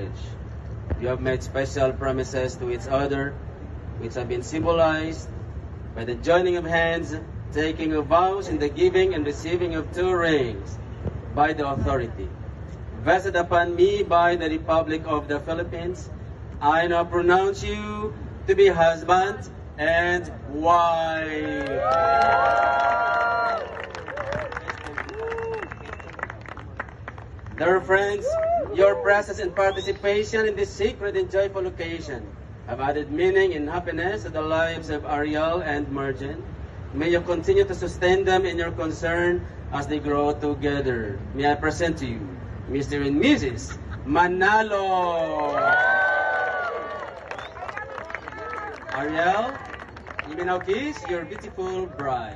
marriage. You have made special promises to each other, which have been symbolized by the joining of hands, taking of vows, and the giving and receiving of 2 rings by the authority vested upon me by the Republic of the Philippines. I now pronounce you to be husband and wife. Dear friends, your presence and participation in this sacred and joyful occasion have added meaning and happiness to the lives of Ariel and Margin. May you continue to sustain them in your concern as they grow together. May I present to you Mr. and Mrs. Manalo. Ariel, you may now kiss your beautiful bride.